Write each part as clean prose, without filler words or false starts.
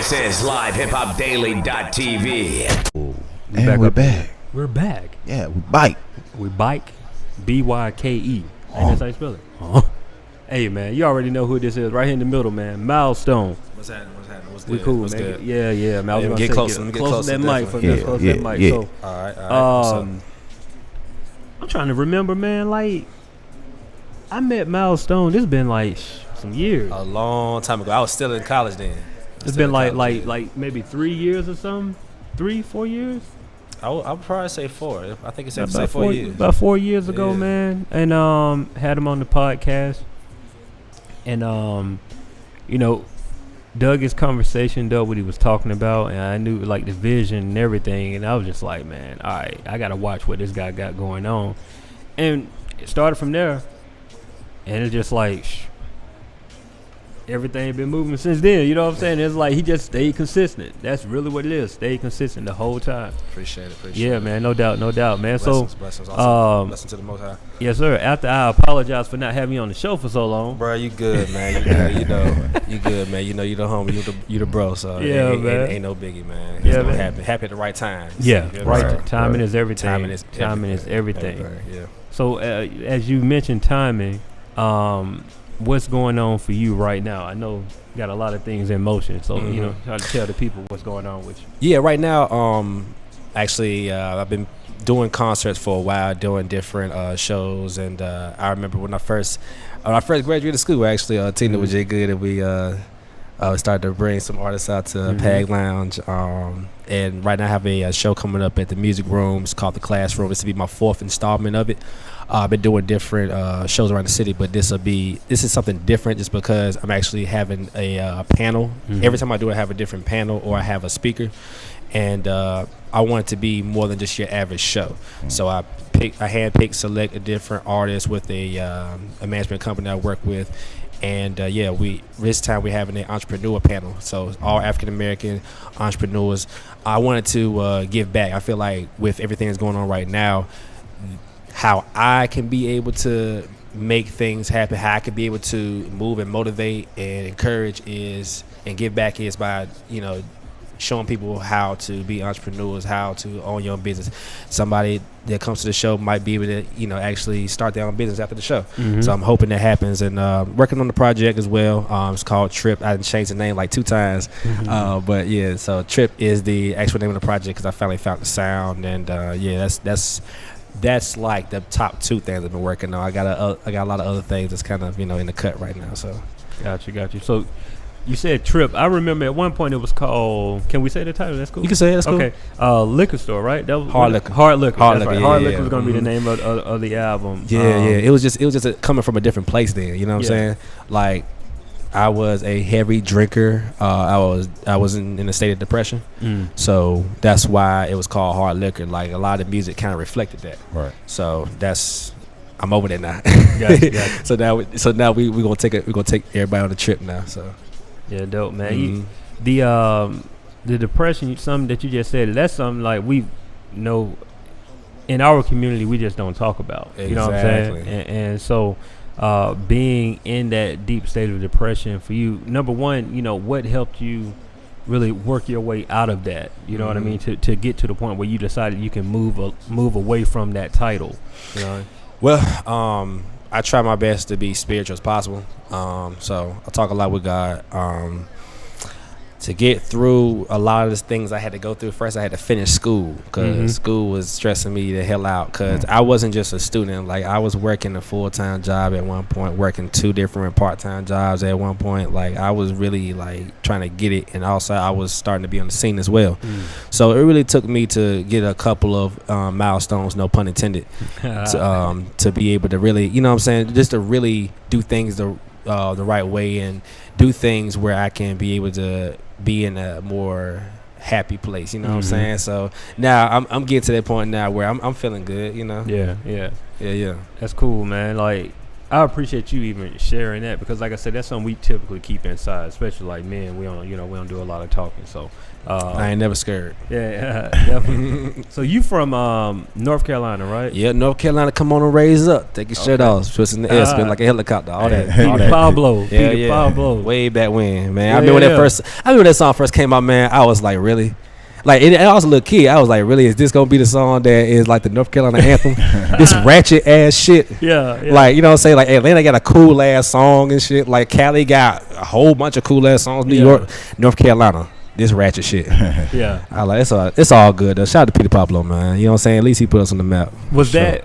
This is LiveHipHopDaily.tv. And we're back. We're back. Yeah, we bike. We bike. BYKE. Ain't that how you spell it? Hey, man, you already know who this is. Right here in the middle, man. Milestone. What's happening? What's We good? cool, What's man. good? Yeah, man. I was Let me gonna get say, closer. Let me get close closer, to that mic for definitely. me. Close to that mic. Yeah. So, All right. I'm trying to remember, man. Like, I met Milestone. This been like some years. A long time ago. I was still in college then. It's been like maybe 3 years or something. 3-4 years. I would probably say 4. I think it's safe to say About 4 years. About 4 years ago, Yeah. man. And had him on the podcast. And dug his conversation, dug what he was talking about, and I knew like the vision and everything, and I was just like, man, all right, I gotta watch what this guy got going on. And it started from there, and it's just like everything been moving since then. You know what I'm saying? It's like he just stayed consistent. That's really what it is. Stayed consistent the whole time. Appreciate it. Yeah, man, no doubt, man. Blessings. Also, blessings to the Most High. Yes, sir. After I apologize for not having you on the show for so long. Bro, you good, man. You good, man. You know, you the homie. You the bro. So Yeah, man. Ain't no biggie, man. Yeah, It's gonna man. happen at the right time. Yeah, So, right. Timing is everything. Timing is everything. Yeah. So, as you mentioned timing, what's going on for you right now? I know you got a lot of things in motion. So, try to tell the people what's going on with you. Yeah, right now, actually, I've been doing concerts for a while, doing different shows, and I remember when I first graduated school, actually, teaming with Jay Good, and we started to bring some artists out to Pag Lounge, and right now I have a show coming up at the Music Room. It's called The Classroom. This will be my 4th installment of it. I've been doing different shows around the city, but this is something different just because I'm actually having a panel. Every time I do it, I have a different panel or I have a speaker, and I want it to be more than just your average show. So I handpick, select a different artist with a management company I work with, and this time we're having an entrepreneur panel. So all African American entrepreneurs. I wanted to give back. I feel like with everything that's going on right now, how I can be able to make things happen, how I can be able to move and motivate and encourage and give back is by, showing people how to be entrepreneurs, how to own your own business. Somebody that comes to the show might be able to, actually start their own business after the show. So I'm hoping that happens, and working on the project as well. It's called Trip. I changed the name like 2 times, but yeah. So Trip is the actual name of the project because I finally found the sound, and that's like the top 2 things I've been working on. I got a lot of other things that's kind of in the cut right now. So Got you. So you said Trip. I remember at one point it was called. Can we say the title? That's cool. you can say it. That's cool. Okay. Liquor Store, right? That was Hard Liquor. Hard Liquor. Hard That's Liquor, right. yeah, Hard yeah, Liquor was gonna be the name of the album. Yeah. It was just coming from a different place then. You know what I'm saying? Like, I was a heavy drinker. I was in a state of depression. So that's why it was called Hard Liquor. Like, a lot of music kind of reflected that. Right. So I'm over there now. Gotcha. So now we gonna take everybody on a trip now. So Yeah, dope, man. The depression, something that you just said, that's something like we know in our community we just don't talk about. You know what I'm saying? And so being in that deep state of depression for you, number one, what helped you really work your way out of that? You know what I mean? To get to the point where you decided you can move away from that title. You know? Well, I try my best to be spiritual as possible. So I talk a lot with God. To get through a lot of the things I had to go through, first I had to finish school because school was stressing me the hell out because I wasn't just a student. Like, I was working a full-time job at one point, working 2 different part-time jobs at one point. Like, I was really like trying to get it, and also I was starting to be on the scene as well. So it really took me to get a couple of milestones, no pun intended, to be able to really, just to really do things the right way and do things where I can be able to be in a more happy place. You know what I'm saying? So now I'm getting to that point now where I'm feeling good. Yeah. Yeah. That's cool, man. Like, I appreciate you even sharing that because, like I said, that's something we typically keep inside, especially like men. We don't do a lot of talking. So I ain't never scared. Yeah, definitely. So you from North Carolina, right? Yeah, North Carolina. Come on and raise up. Take your shirt off. Twist in the air, spin like a helicopter. All that. All that. Pablo. Yeah, yeah. Pablo. Way back when, man. I remember when that song first came out, man. I was like, really? Like, I was a little kid. I was like, really, is this going to be the song that is like the North Carolina anthem? This ratchet ass shit. Yeah. Like, you know what I'm saying? Like, Atlanta got a cool ass song and shit. Like, Cali got a whole bunch of cool ass songs. New York, North Carolina. This ratchet shit. Yeah. I like it's all good though. Shout out to Peter Pablo, man. You know what I'm saying? At least he put us on the map. Was that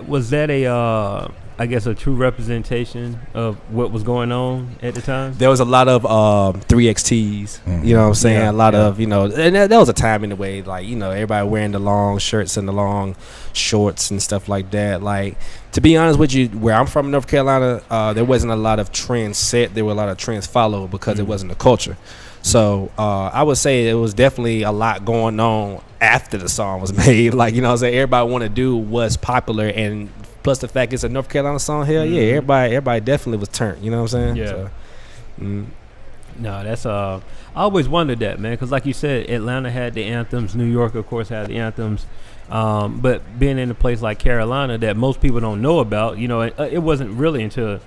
a I guess a true representation of what was going on at the time? There was a lot of 3XTs. Mm-hmm. You know what I'm saying? A lot of, and that was a time in the way, like, everybody wearing the long shirts and the long shorts and stuff like that. Like, to be honest with you, where I'm from, North Carolina, there wasn't a lot of trends set. There were a lot of trends followed because it wasn't a culture. So I would say it was definitely a lot going on after the song was made. Like, you know what I'm saying? Everybody want to do what's popular, and plus the fact it's a North Carolina song, hell yeah, everybody definitely was turned. You know what I'm saying? Yeah. So, No, that's I always wondered that, man, because like you said, Atlanta had the anthems, New York, of course, had the anthems, but being in a place like Carolina that most people don't know about, it wasn't really until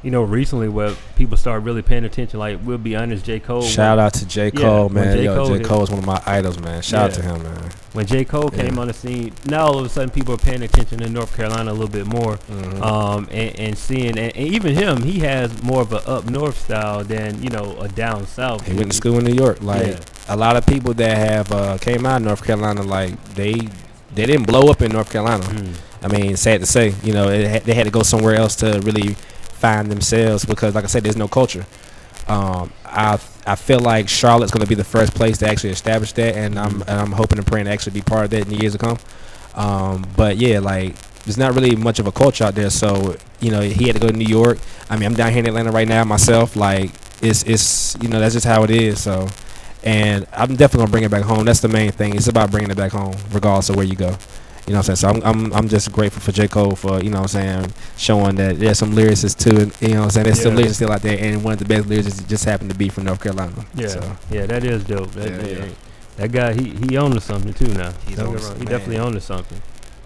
recently where people started really paying attention. Like, we'll be honest, J. Cole. Shout out to J. Cole, man. J. Cole is one of my idols, man. Shout out to him, man. When J. Cole came on the scene, now all of a sudden people are paying attention in North Carolina a little bit more, and seeing, and even him, he has more of a up north style than a down south. He went to school in New York. Like, a lot of people that have came out of North Carolina, like they didn't blow up in North Carolina. I mean, sad to say, they had to go somewhere else to really find themselves because, like I said, there's no culture. I feel like Charlotte's going to be the first place to actually establish that, and I'm hoping and praying to actually be part of that in the years to come. But yeah, like, there's not really much of a culture out there, so he had to go to New York. I mean, I'm down here in Atlanta right now myself. Like, it's that's just how it is. So, and I'm definitely gonna bring it back home. That's the main thing. It's about bringing it back home, regardless of where you go. You know what I'm saying? So I'm just grateful for J. Cole for, what I'm saying, showing that there's some lyricists too, and, what I'm saying, there's some lyricists still out there, and one of the best lyricists just happened to be from North Carolina. Yeah, so. Yeah, that is dope. That guy, he owned to something too now. He definitely owned to something.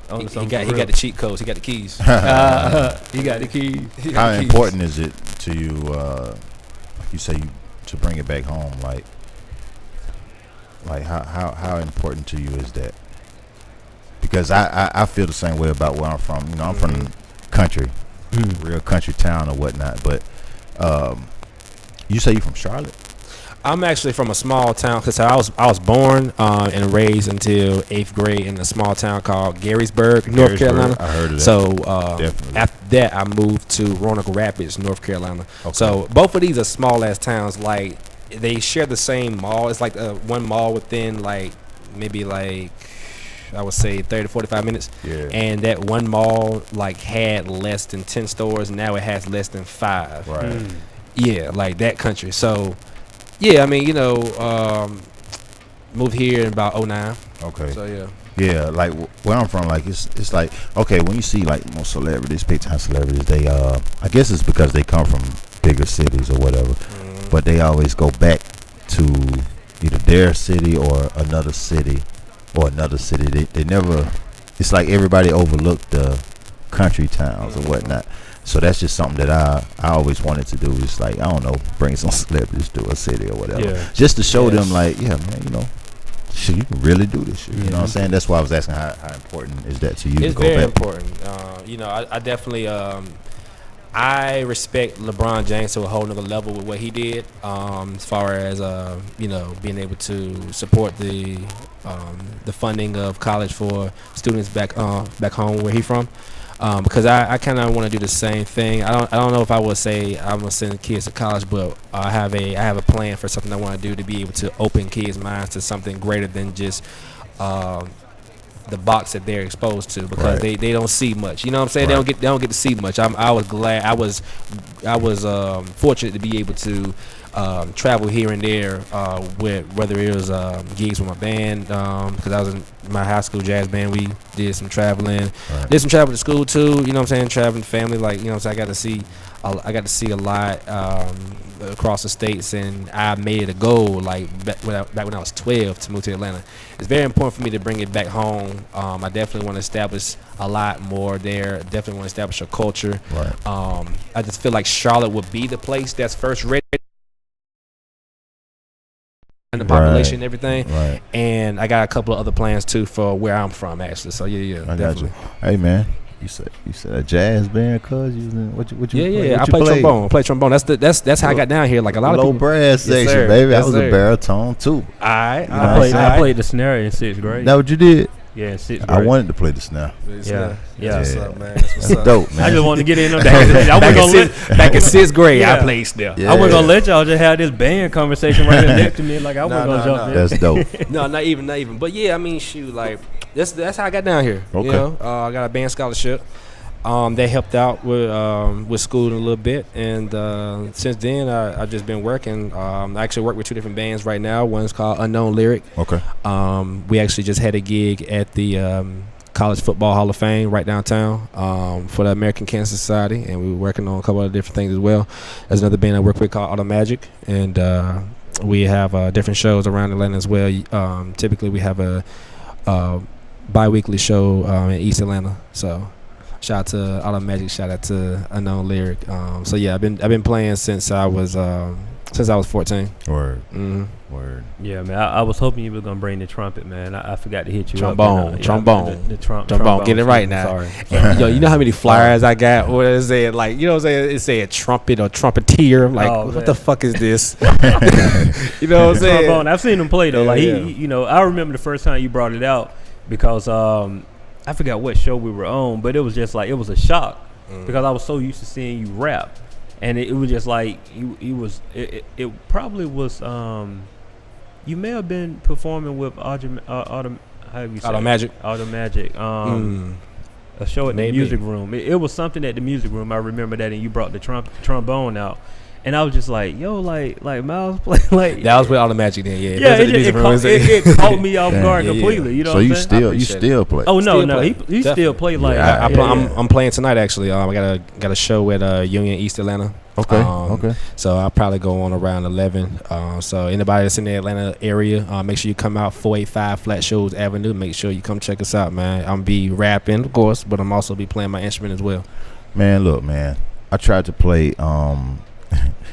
He got the cheat codes. He got the keys. He got the keys. How important is it to you, like you say, to bring it back home? Like how important to you is that? Because I feel the same way about where I'm from. I'm from country, real country town or whatnot. But you say you from Charlotte? I'm actually from a small town because I was born and raised until 8th grade in a small town called Garysburg, North Carolina. I heard of that. So after that, I moved to Roanoke Rapids, North Carolina. Okay. So both of these are small ass towns. Like, they share the same mall. It's like one mall within maybe I would say 30 to 45 minutes. Yeah. And that one mall had less than 10 stores. Now it has less than 5. Right. Yeah, like that country. So, yeah, I mean, moved here in about 2009. Okay. So, yeah. Yeah, like where I'm from, like it's like, okay, when you see like most celebrities, big time celebrities, they I guess it's because they come from bigger cities or whatever, but they always go back to either their city or another city. They never, it's like everybody overlooked the country towns or whatnot. So that's just something that I always wanted to do. It's like, I don't know, bring some celebrities to a city or whatever, just to show them, like, yeah, man, shit, you can really do this shit. You know what I'm saying? That's why I was asking how important is that to you? It's very important. I definitely I respect LeBron James to a whole nother level with what he did, as far as being able to support the funding of college for students back home where he's from. Because I kind of want to do the same thing. I don't know if I would say I'm gonna send kids to college, but I have a plan for something I want to do to be able to open kids' minds to something greater than just the box that they're exposed to, because they don't see much. You know what I'm saying? They don't get to see much. I was glad. I was fortunate to be able to travel here and there with whether it was gigs with my band, because I was in my high school jazz band. We did some traveling, did some travel to school too. You know what I'm saying? Traveling family, like, you know what I'm saying? I got to see a lot across the states, and I made it a goal, like back when I was 12, to move to Atlanta. It's very important for me to bring it back home. I definitely want to establish a lot more there. Definitely want to establish a culture. I just feel like Charlotte would be the place that's first ready. And the population and everything, and I got a couple of other plans too for where I'm from, actually. So yeah, I got you. Hey man, you said a jazz band, cuz you what you play? I play trombone. That's how I got down here. Like a lot of people. Low brass section, baby. I was a baritone too. I played the snare in 6th grade. That what you did? Yeah, in 6th grade. I wanted to play the snare. Yeah. What's up, man? That's dope, man. I just wanted to get in them. Back in 6th grade, I played snare. I wasn't gonna let y'all just have this band conversation right there next to me. Like I wasn't gonna jump in. That's dope. No, not even. But yeah, I mean, shoot, like that's how I got down here. Okay. You know, I got a band scholarship. They helped out with school a little bit, and since then I've just been working. I actually work with 2 different bands right now. One's called Unknown Lyric. Okay. We actually just had a gig at the College Football Hall of Fame right downtown for the American Cancer Society, and we were working on a couple of different things as well. There's another band I work with called Auto Magic, and we have different shows around Atlanta as well. Typically we have a bi-weekly show in East Atlanta, so shout out to Auto Magic, shout out to Unknown Lyric. So yeah, I've been playing since I was 14. Word. Mm-hmm. Word. Yeah, man. I was hoping you were gonna bring the trumpet, man. I forgot to hit you trombone. up. Trombone. Trombone. Get it right now. Sorry. Yo, you know how many flyers I got? What is it? Like, you know what I'm saying? It said trumpet or trumpeteer. I'm like, what the fuck is this? You know what I'm saying? Trombone. I've seen him play though. He, you know, I remember the first time you brought it out because I forgot what show we were on, but it was just like it was a shock because I was so used to seeing you rap, and it was just like it probably was. You may have been performing with Auto Magic. A show at the Music Room. It was something at the Music Room. I remember that, and you brought the trombone out. And I was just like, yo, like Miles play like that was with Auto Magic then, yeah. Yeah, it caught me off guard completely. You know, so what I'm you still play? Oh no, he still play like. I'm playing tonight actually. I got a show at Union East Atlanta. Okay. So I'll probably go on around 11. So anybody that's in the Atlanta area, make sure you come out 485 Flat Shoals Avenue. Make sure you come check us out, man. I'm be rapping, of course, but I'm also be playing my instrument as well. Man, look, man. I tried to play.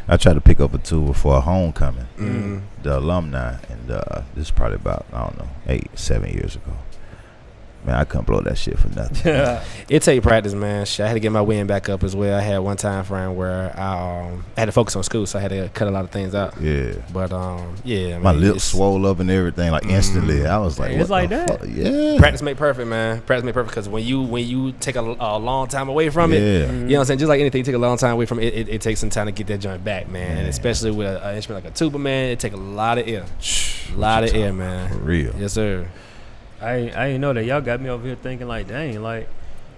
I tried to pick up a tour for a homecoming, the alumni, and this is probably about 7 years ago. Man, I couldn't blow that shit for nothing. It take practice, man. I had to get my wind back up as well. I had one time frame where I had to focus on school, so I had to cut a lot of things out. Yeah. But yeah, my lips swole up and everything like instantly. I was like, it's like that. Fuck? Yeah. Practice make perfect, man. Practice make perfect because when you take a long time away from it, you know what I'm saying. Just like anything, you take a long time away from it. It takes some time to get that joint back, man. And especially with an instrument like a tuba, man, it take a lot of air. A lot of air, man. For real. Yes, sir. I didn't know that. Y'all got me over here thinking like, dang, like,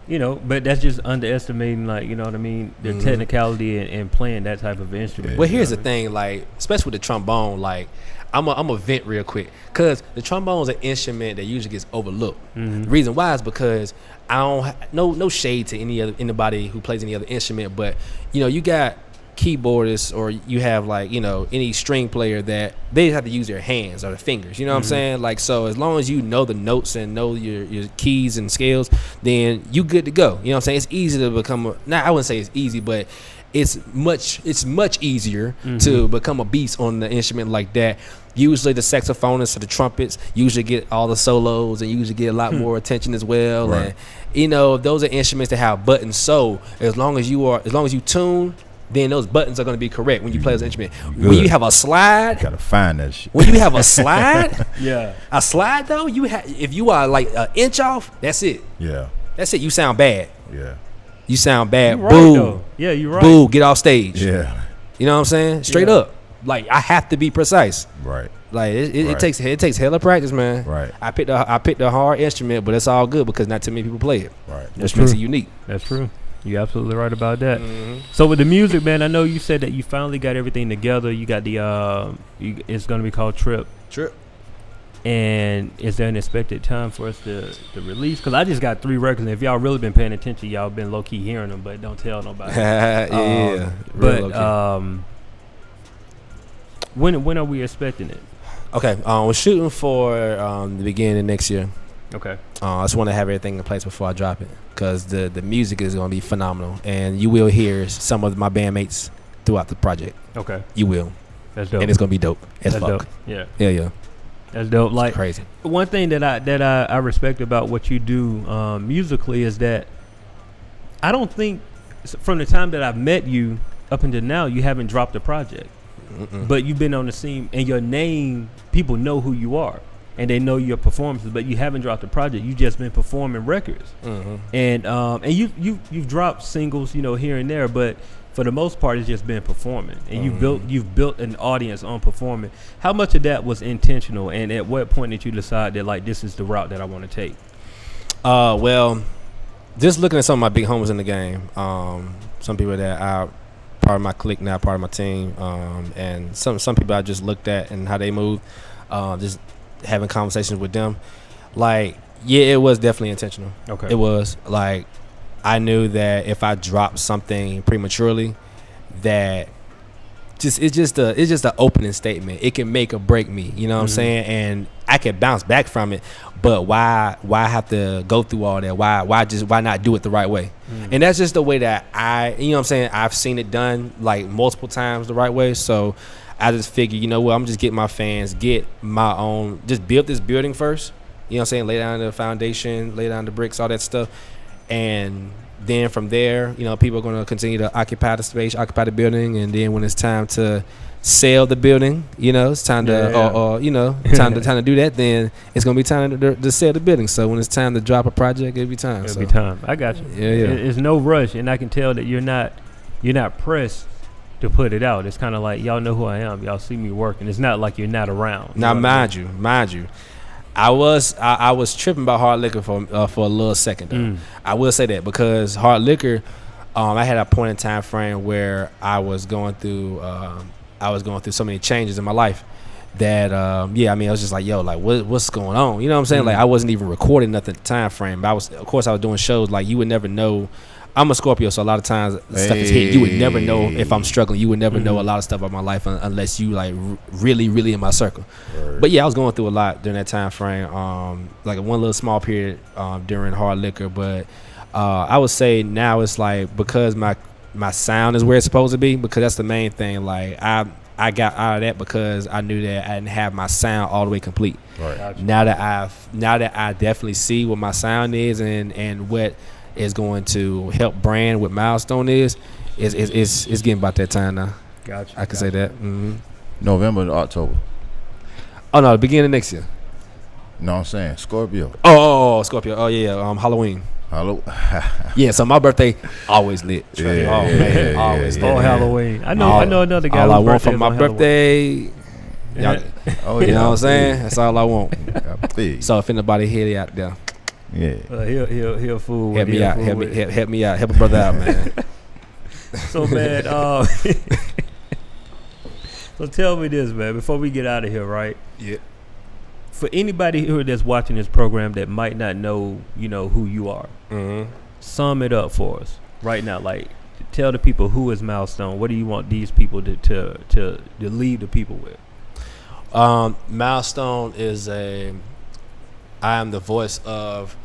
you know, but that's just underestimating, like, you know what I mean, the technicality and playing that type of instrument. Well, here's the thing, like, especially with the trombone, like, I'm a vent real quick because the trombone is an instrument that usually gets overlooked. The reason why is because I don't no shade to anybody who plays any other instrument, but you know, you got keyboardists or you have like, you know, any string player that they have to use their hands or their fingers, you know what I'm saying? Like, so as long as you know the notes and know your keys and scales, then you good to go. You know what I'm saying? It's easy to become I wouldn't say it's easy, but it's much easier to become a beast on the instrument like that. Usually the saxophonists or the trumpets usually get all the solos and usually get a lot more attention as well. Right. And you know, those are instruments that have buttons, so as long as you tune, then those buttons are going to be correct when you play this instrument. Good. When you have a slide, gotta find that shit. When you have a slide, a slide though, if you are like an inch off, that's it. Yeah, that's it. You sound bad. Yeah, you sound bad. You're Boo. Right, yeah, you're right. Boo. Get off stage. Yeah, you know what I'm saying? Straight up. like I have to be precise. Right. Like it takes hella practice, man. Right. I picked a hard instrument, but it's all good because not too many people play it. Right. Which makes it unique. That's true. You're absolutely right about that. Mm-hmm. So with the music, man, I know you said that you finally got everything together. You got the it's gonna be called Trip. And is there an expected time for us to release? Because I just got 3 records, and if y'all really been paying attention, y'all been low key hearing them, but don't tell nobody. Yeah. But when are we expecting it? Okay, we're shooting for the beginning of next year. Okay. I just want to have everything in place before I drop it, because the music is going to be phenomenal, and you will hear some of my bandmates throughout the project. Okay. You will. That's dope. And it's going to be dope as That's fuck. dope. Yeah. Yeah. That's dope. Like, it's crazy. One thing that I respect about what you do musically is that I don't think from the time that I've met you up until now you haven't dropped a project. Mm-mm. But you've been on the scene, and your name, people know who you are, and they know your performances. But you haven't dropped a project. You've just been performing records, and you've dropped singles, here and there. But for the most part, it's just been performing, and you've built an audience on performing. How much of that was intentional, and at what point did you decide that like this is the route that I want to take? Well, just looking at some of my big homies in the game, some people that are part of my clique now, part of my team, and some people I just looked at and how they move, just having conversations with them. Like, yeah, it was definitely intentional. Okay. It was like I knew that if I dropped something prematurely, that it's just an opening statement. It can make or break me. You know what I'm saying? And I can bounce back from it. But why have to go through all that? Why not do it the right way? And that's just the way that I've seen it done like multiple times the right way. So I just figured, I'm just getting my fans, get my own, just build this building first. You know what I'm saying? Lay down the foundation, lay down the bricks, all that stuff. And then from there, people are going to continue to occupy the space, occupy the building. And then when it's time to sell the building, it's time to, time to do that, then it's going to be time to sell the building. So when it's time to drop a project, it'll be time. It'll be time. I got you. Yeah. It's no rush, and I can tell that you're not pressed to put it out. It's kind of like, y'all know who I am. Y'all see me working. It's not like you're not around. Now, mind you, I was tripping about Hard Liquor for a little second though. I will say that because Hard Liquor, I had a point in time frame where I was going through so many changes in my life that I was just like, yo, like what's going on? You know what I'm saying? Like I wasn't even recording nothing at the time frame. But I was doing shows. Like you would never know. I'm a Scorpio, so a lot of times stuff is hit. You would never know if I'm struggling. You would never know a lot of stuff about my life unless you like really, really in my circle. Right. But yeah, I was going through a lot during that time frame. Like one little small period during Hard Liquor. But I would say now it's like because my sound is where it's supposed to be, because that's the main thing. Like I got out of that because I knew that I didn't have my sound all the way complete. Right. Gotcha. Now that I definitely see what my sound is and what is going to help brand what Milestone is getting about that time now. Gotcha. I can say that. November to October. Oh no, the beginning of next year. No, I'm saying Scorpio. Oh, Scorpio. Oh yeah, Halloween. Hello. Yeah, so my birthday always lit. Always lit. Oh, Halloween. I know another guy. All I want for my birthday. Yeah. Oh You yeah. know what I'm saying? That's all I want. Yeah. So if anybody hear it out there, Yeah. He'll fool help with me out. Help me out. Help a brother out, man. So man, so tell me this, man, before we get out of here, right? Yeah. For anybody who that's watching this program that might not know, who you are, sum it up for us right now. Like, tell the people who is Milestone. What do you want these people to leave the people with? Milestone is I am the voice of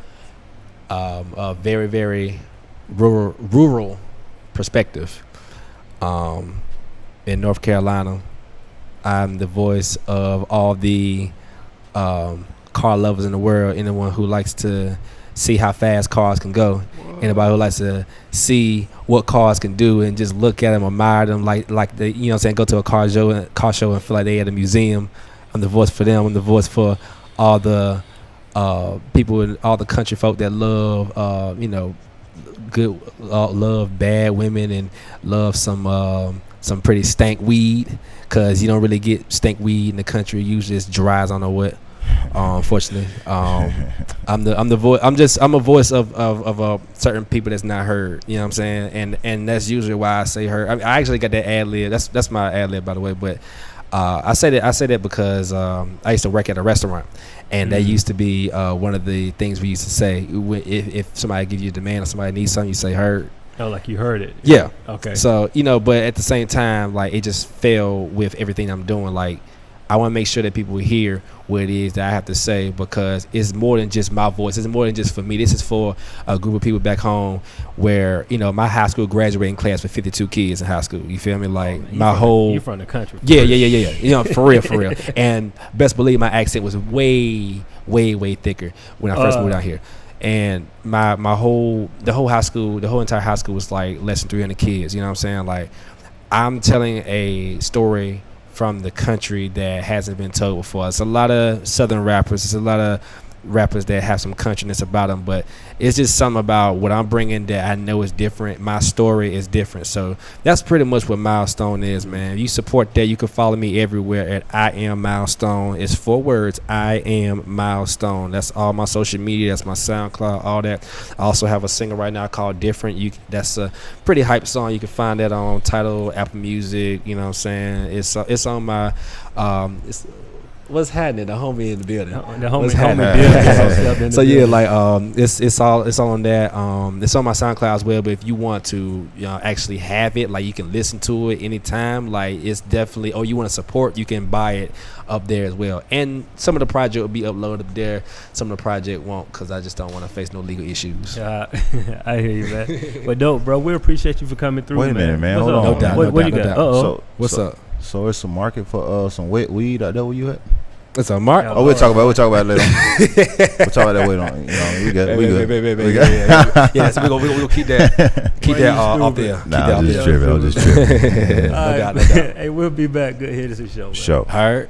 a very, very rural perspective. In North Carolina, I'm the voice of all the car lovers in the world. Anyone who likes to see how fast cars can go. Anybody who likes to see what cars can do and just look at them, admire them, like the, you know what I'm saying, go to a car show and feel like they at a museum. I'm the voice for them. I'm the voice for all the people and all the country folk that love love bad women and love some some pretty stank weed, because you don't really get stank weed in the country. Usually it's dry as I don't know what. Unfortunately, I'm a voice of certain people that's not heard. You know what I'm saying? And that's usually why I say heard. I actually got that ad lib. That's my ad lib, by the way. But I say that because I used to work at a restaurant, and that used to be one of the things we used to say. If somebody gives you a demand or somebody needs something, you say heard. Oh, like you heard it. Yeah. Okay. So, but at the same time, like, it just fell with everything I'm doing. Like, I want to make sure that people hear what it is that I have to say, because it's more than just my voice. It's more than just for me. This is for a group of people back home where, my high school graduating class with 52 kids in high school. You feel me? Like, you from the country. Yeah. For real. And best believe my accent was way, way, way thicker when I first moved out here. And the whole entire high school was like less than 300 kids. You know what I'm saying? Like, I'm telling a story from the country that hasn't been told before. It's a lot of Southern rappers. It's a lot of rappers that have some countryness about them, but it's just something about what I'm bringing that I know is different. My story is different. So that's pretty much what Milestone is, man. You support that. You can follow me everywhere at I Am Milestone. It's 4 words, I Am Milestone. That's all my social media. That's my SoundCloud, all that. I also have a single right now called Different. That's a pretty hype song. You can find that on Tidal, Apple Music. You know what I'm saying? It's on my what's happening? The homie in the building. The homie building. So yeah, like it's all on that. It's on my SoundCloud as well. But if you want to, actually have it, like, you can listen to it anytime. Like, it's definitely. Or you want to support, you can buy it up there as well. And some of the project will be uploaded up there. Some of the project won't, because I just don't want to face no legal issues. I hear you, man. But dope, bro. We appreciate you for coming through. Wait a minute, man. Hold on. No doubt. What you got? What's up? So it's a market for some wet weed out there where you at? It's a mark. Oh, we'll talk about it later. We'll talk about that later on. We good. Yeah, so we're gonna keep that off there. Nah, I'm just tripping. All right, hey, we'll be back. Good hitters show. Show. All right.